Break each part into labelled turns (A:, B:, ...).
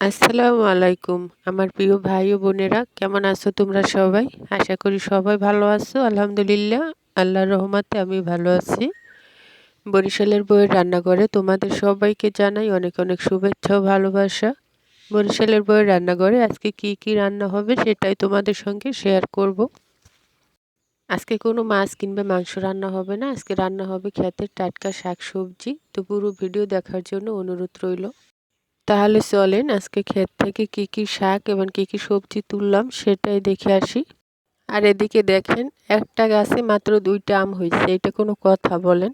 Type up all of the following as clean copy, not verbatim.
A: আসসালামু আলাইকুম আমার প্রিয় ভাই ও বোনেরা, কেমন আছো তোমরা সবাই? আশা করি সবাই ভালো আছো। আলহামদুলিল্লাহ, আল্লাহর রহমতে আমি ভালো আছি। বরিশালের বউয়ের রান্নাঘরে তোমাদের সবাইকে জানাই অনেক অনেক শুভেচ্ছা ও ভালোবাসা। বরিশালের বউয়ের রান্নাঘরে আজকে কি কি রান্না হবে সেটাই তোমাদের সঙ্গে শেয়ার করব। আজকে কোনো মাছ কিংবা মাংস রান্না হবে না, আজকে রান্না হবে ক্ষেতের টাটকা শাক সবজি। তো পুরো ভিডিও দেখার জন্য অনুরোধ রইল। তাহলে চলেন আজকে ক্ষেত থেকে কি কি শাক এবং কি কি সবজি তুললাম সেটাই দেখে আসি। আর এদিকে দেখেন, একটা গাছে মাত্র 2টা আম হয়েছে, এটা কোনো কথা বলেন?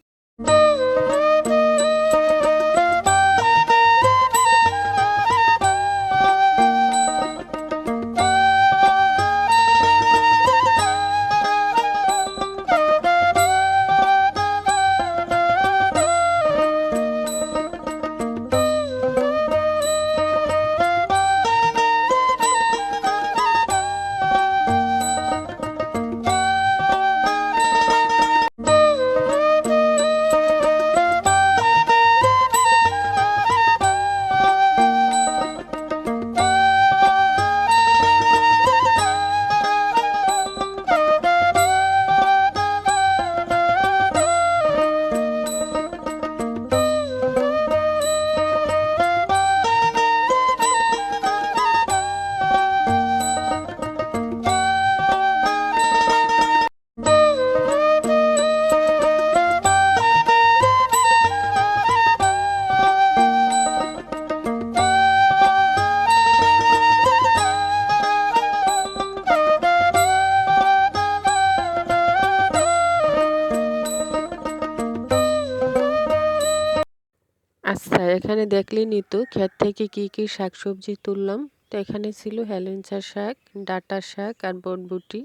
A: আচ্ছা, এখানে দেখলেনই তো ক্ষেত থেকে কি কি শাকসবজি তুললাম। তো এখানে ছিল হেলেঞ্চা শাক, ডাঁটা শাক আর বটবুটি।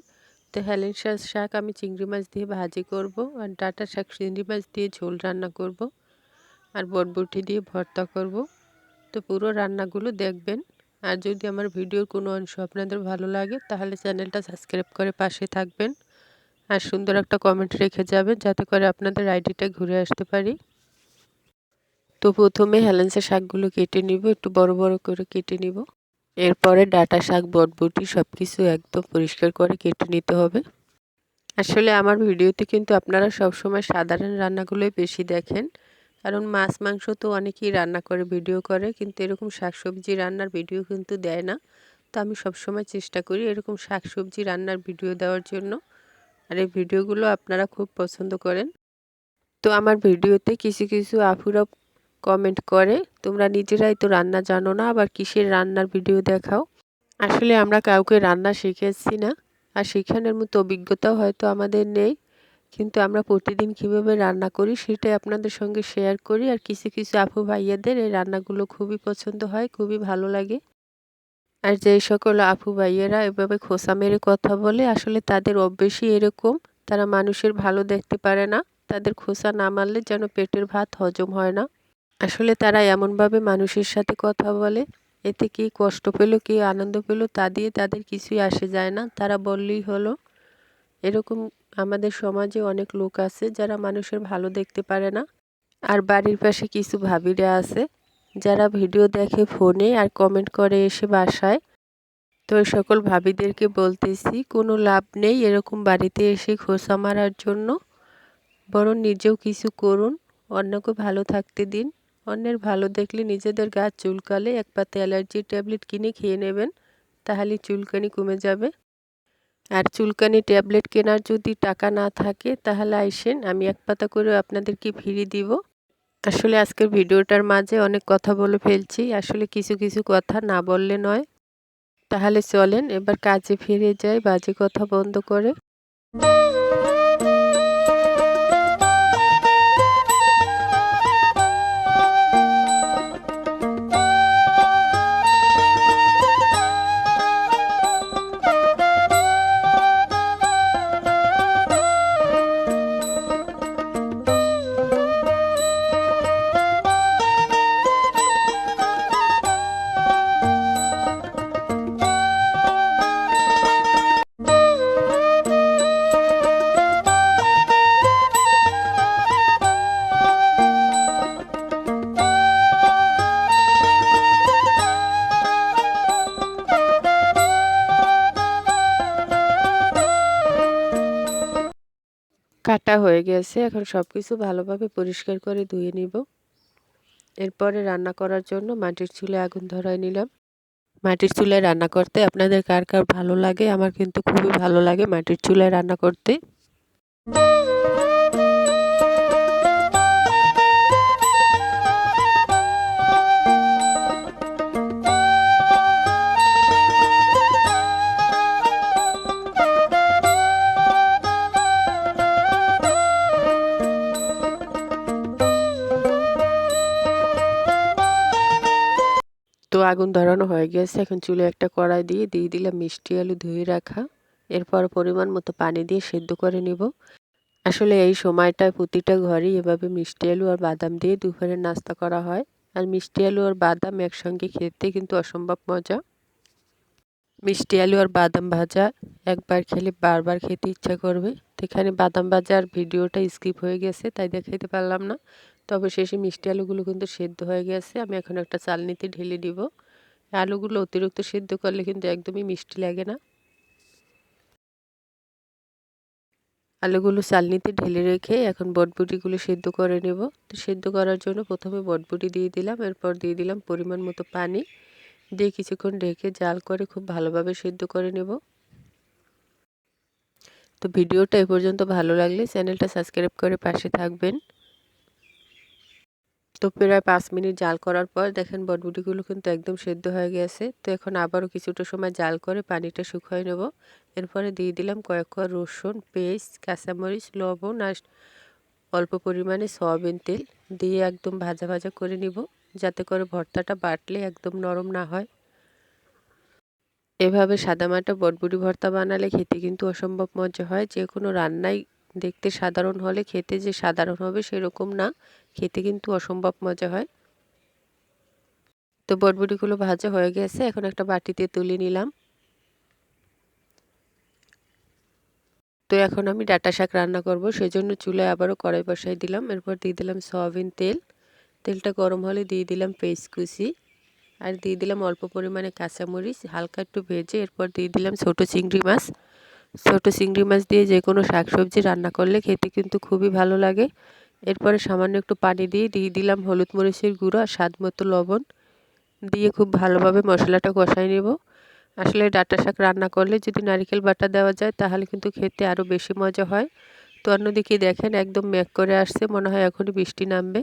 A: তো হেলেঞ্চা শাক আমি চিংড়ি মাছ দিয়ে ভাজি করব, আর ডাঁটা শাক চিংড়ি মাছ দিয়ে ঝোল রান্না করব, আর বটবুটি দিয়ে ভর্তা করব। তো পুরো রান্নাগুলো দেখবেন। আর যদি আমার ভিডিওর কোনো অংশ আপনাদের ভালো লাগে তাহলে চ্যানেলটা সাবস্ক্রাইব করে পাশে থাকবেন, আর সুন্দর একটা কমেন্ট রেখে যাবেন যাতে করে আপনাদের আইডিটা ঘুরে আসতে পারি। তো প্রথমে হেলেঞ্চা শাকগুলো কেটে নিব, একটু বড় বড় করে কেটে নিব। এরপরে ডাঁটা শাক, বটবটি সব কিছু একদম পরিষ্কার করে কেটে নিতে হবে। আসলে আমার ভিডিওতে কিন্তু আপনারা সবসময় সাধারণ রান্নাগুলোই বেশি দেখেন, কারণ মাছ মাংস তো অনেকেই রান্না করে ভিডিও করে, কিন্তু এরকম শাকসবজি রান্নার ভিডিও কিন্তু দেয় না। তো আমি সবসময় চেষ্টা করি এরকম শাকসবজি রান্নার ভিডিও দেওয়ার জন্য, আর এই ভিডিওগুলো আপনারা খুব পছন্দ করেন। তো আমার ভিডিওতে কিছু কিছু আপুরা কমেন্ট করে, তোমরা নিজেরাই তো রান্না জানো না, আবার কিসের রান্নার ভিডিও দেখাও। আসলে আমরা কাউকে রান্না শিখেছি না, আর শেখানোর মতো অভিজ্ঞতাও হয়তো আমাদের নেই, কিন্তু আমরা প্রতিদিন কীভাবে রান্না করি সেটাই আপনাদের সঙ্গে শেয়ার করি। আর কিছু কিছু আপু ভাইয়াদের এই রান্নাগুলো খুবই পছন্দ হয়, খুবই ভালো লাগে। আর যেই সকল আপু ভাইয়েরা এভাবে খোসা মেরে কথা বলে, আসলে তাদের অভ্যেসই এরকম। তারা মানুষের ভালো দেখতে পারে না, তাদের খোসা না মারলে যেন পেটের ভাত হজম হয় না। আসলে তারা এমনভাবে মানুষের সাথে কথা বলে, এতে কি কষ্ট পেল কি আনন্দ পেল তা দিয়ে তাদের কিছুই আসে যায় না, তারা বললেই হলো। এরকম আমাদের সমাজে অনেক লোক আছে যারা মানুষের ভালো দেখতে পারে না। আর বাড়ির পাশে কিছু ভাবিরা আছে যারা ভিডিও দেখে ফোনে আর কমেন্ট করে এসে বাসায়। তো ওই সকল ভাবিদেরকে বলতেছি, কোনো লাভ নেই এরকম বাড়িতে এসে খোসা মারার জন্য, বরং নিজেও কিছু করুন, অন্যকে ভালো থাকতে দিন। অন্যের ভালো দেখলে নিজেদের গা চুলকালে এক পাতা অ্যালার্জির ট্যাবলেট কিনে খেয়ে নেবেন, তাহলে চুলকানি কমে যাবে। আর চুলকানি ট্যাবলেট কেনার যদি টাকা না থাকে তাহলে আইসেন, আমি এক পাতা করে আপনাদেরকে ফ্রি দিব। আসলে আজকের ভিডিওটার মাঝে অনেক কথা বলে ফেলছি, আসলে কিছু কিছু কথা না বললে নয়। তাহলে চলেন এবার কাজে ফিরে যাই বাজে কথা বন্ধ করে। কাটা হয়ে গেছে। এখন সব কিছু ভালোভাবে পরিষ্কার করে ধুয়ে নিব। এরপরে রান্না করার জন্য মাটির চুলায় আগুন ধরায় নিলাম। মাটির চুলায় রান্না করতে আপনাদের কার কার ভালো লাগে? আমার কিন্তু খুবই ভালো লাগে মাটির চুলায় রান্না করতে। তো আগুন ধরানো হয়ে গেছে। এখন চুলে একটা কড়াই দিয়ে দিলাম মিষ্টি আলু ধুয়ে রাখা। এরপর পরিমাণ মতো পানি দিয়ে সেদ্ধ করে নিব। আসলে এই সময়টায় প্রতিটা ঘরেই এভাবে মিষ্টি আলু আর বাদাম দিয়ে দুপুরের নাস্তা করা হয়। আর মিষ্টি আলু আর বাদাম একসঙ্গে খেতে কিন্তু অসম্ভব মজা। মিষ্টি আলু আর বাদাম ভাজা একবার খেলে বারবার খেতে ইচ্ছা করবে। তো এখানে বাদাম ভাজার ভিডিওটা স্কিপ হয়ে গেছে, তাই দেখাইতে পারলাম না। তবে শেষে মিষ্টি আলুগুলো কিন্তু সেদ্ধ হয়ে গেছে। আমি এখন একটা চালনিতে ঢেলে দিব। আলুগুলো অতিরিক্ত সেদ্ধ করলে কিন্তু একদমই মিষ্টি লাগে না। আলুগুলো চালনিতে ঢেলে রেখে এখন বটবটিগুলো সেদ্ধ করে নেব। তো সেদ্ধ করার জন্য প্রথমে বটবটি দিয়ে দিলাম, এরপর দিয়ে দিলাম পরিমাণ মতো পানি, দিয়ে কিছুক্ষণ ঢেকে জাল করে খুব ভালোভাবে সেদ্ধ করে নেব। তো ভিডিওটা এ পর্যন্ত ভালো লাগলে চ্যানেলটা সাবস্ক্রাইব করে পাশে থাকবেন। তো প্রায় 5 মিনিট জাল করার পর দেখেন বটবটিগুলো কিন্তু একদম সেদ্ধ হয়ে গেছে। তো এখন আবারও কিছুটা সময় জাল করে পানিটা শুকিয়ে নেব। এরপরে দিয়ে দিলাম কয়েক কোয়া রসুন পেস্ট, কাঁচামরিচ, লবণ আর অল্প পরিমাণে সয়াবিন তেল দিয়ে একদম ভাজা ভাজা করে নিব, যাতে করে ভর্তাটা বাটলে একদম নরম না হয়। এভাবে সাদামাটা বটবটি ভর্তা বানালে খেতে কিন্তু অসম্ভব মজা হয়। যে কোনো রান্নাই দেখতে সাধারণ হলে খেতে যে সাধারণ হবে সেরকম না, খেতে কিন্তু অসম্ভব মজা হয়। তো বটবটিগুলো ভাজা হয়ে গেছে, এখন একটা বাটিতে তুলে নিলাম। তো এখন আমি ডাঁটা শাক রান্না করব, সেজন্য চুলায় আবারও কড়াই বসাই দিলাম। এরপর দিয়ে দিলাম সয়াবিন তেল। তেলটা গরম হলে দিয়ে দিলাম পেঁয়াজ কুচি আর দিয়ে দিলাম অল্প পরিমাণে কাঁচামরিচ হালকা একটু ভেজে। এরপর দিয়ে দিলাম ছোট চিংড়ি মাছ। ছোট চিংড়ি মাছ দিয়ে যে কোনো শাকসবজি রান্না করলে খেতে কিন্তু খুবই ভালো লাগে। এরপরে সামান্য একটু পানি দিয়ে দিলাম হলুদ মরিচের গুঁড়ো আর স্বাদ মতো লবণ দিয়ে খুব ভালোভাবে মশলাটা কষাই নেব। আসলে ডাঁটা শাক রান্না করলে যদি নারকেল বাটা দেওয়া যায় তাহলে কিন্তু খেতে আরও বেশি মজা হয়। তো অন্যদিকে দেখেন একদম মেঘ করে আসছে, মনে হয় এখনই বৃষ্টি নামবে।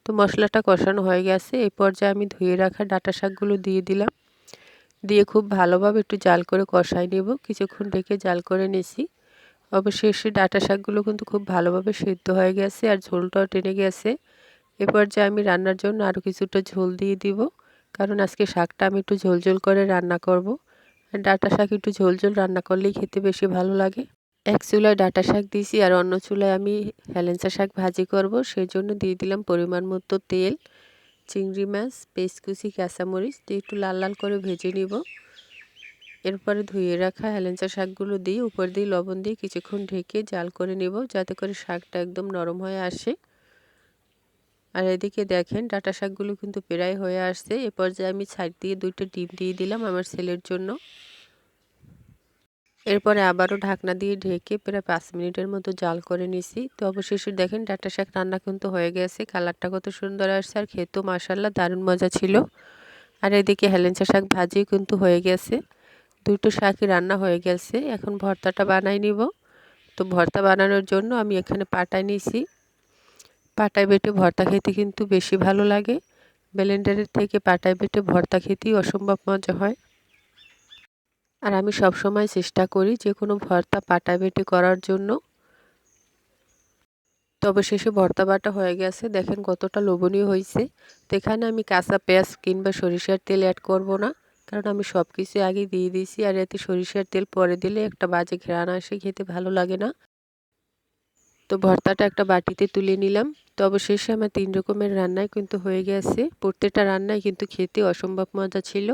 A: তো মশলাটা কষানো হয়ে গেছে। এই পর্যায়ে আমি ধুয়ে রাখা ডাঁটা শাকগুলো দিয়ে দিলাম, দিয়ে খুব ভালোভাবে একটু জাল করে কষাই নেব। কিছুক্ষণ ঢেকে জাল করে নিয়েছি। অবশেষে ডাঁটা শাকগুলো কিন্তু খুব ভালোভাবে সেদ্ধ হয়ে গেছে আর ঝোলটাও টেনে গেছে। এ পর্যায়ে আমি রান্নার জন্য আরও কিছুটা ঝোল দিয়ে দিব, কারণ আজকে শাকটা আমি একটু ঝোল ঝোল করে রান্না করব। আর ডাঁটা শাক একটু ঝোল ঝোল রান্না করলেই খেতে বেশি ভালো লাগে। এক চুলায় ডাঁটা শাক দিয়েছি আর অন্য চুলায় আমি হেলেঞ্চা শাক ভাজি করব, সেই জন্য দিয়ে দিলাম পরিমাণ মতো তেল। চিংড়ি মাছ, পেঁয়াজ কুচি, কাঁচামরিচ দিয়ে একটু লাল লাল করে ভেজে নিব। এরপরে ধুয়ে রাখা হেলেঞ্চা শাকগুলো দিয়ে উপর দিয়ে লবণ দিয়ে কিছুক্ষণ ঢেকে জাল করে নেব, যাতে করে শাকটা একদম নরম হয়ে আসে। আর এদিকে দেখেন ডাঁটা শাকগুলো কিন্তু প্রায় হয়ে আসছে। এ পর্যায়ে আমি সাইড দিয়ে 2টা ডিম দিয়ে দিলাম আমার ছেলের জন্য। এরপরে আবারও ঢাকনা দিয়ে ঢেকে প্রায় 5 মিনিটের মতো জাল করে নিছি। তো অবশেষে দেখেন ডাঁটা শাক রান্না কিন্তু হয়ে গেছে, কালারটা কত সুন্দর আসছে আর খেতেও মাশাআল্লাহ দারুণ মজা ছিল। আর এদিকে হেলেঞ্চা শাক ভাজি কিন্তু হয়ে গেছে, 2টো শাকই রান্না হয়ে গেছে। এখন ভর্তাটা বানাই নিব। তো ভর্তা বানানোর জন্য আমি এখানে পাটায় নিয়েছি। পাটায় বেটে ভর্তা খেতে কিন্তু বেশি ভালো লাগে, ব্লেন্ডারের থেকে পাটায় বেটে ভর্তা খেতেই অসম্ভব মজা হয়। আর আমি সব সময় চেষ্টা করি যে কোনো ভর্তা পাটায় বেটে করার জন্য। তো অবশেষে ভর্তা বাটা হয়ে গেছে, দেখেন কতটা লোভনীয় হয়েছে। তো এখানে আমি কাঁচা পেঁয়াজ কিংবা সরিষার তেল অ্যাড করব না, কারণ আমি সব কিছু আগে দিয়ে দিয়েছি। আর এতে সরিষার তেল পরে দিলে একটা বাজে ঘ্রাণ আসে, খেতে ভালো লাগে না। তো ভর্তাটা একটা বাটিতে তুলে নিলাম। তো অবশেষে আমার 3 রকমের রান্নাই কিন্তু হয়ে গেছে। প্রত্যেকটা রান্নাই কিন্তু খেতে অসম্ভব মজা ছিল।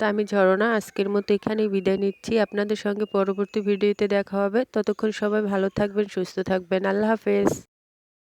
A: তো আমি ঝরনা আজকের মতো এখানেই বিদায় নিচ্ছি। আপনাদের সঙ্গে পরবর্তী ভিডিওতে দেখা হবে। ততক্ষণ সবাই ভালো থাকবেন, সুস্থ থাকবেন। আল্লাহ হাফেজ।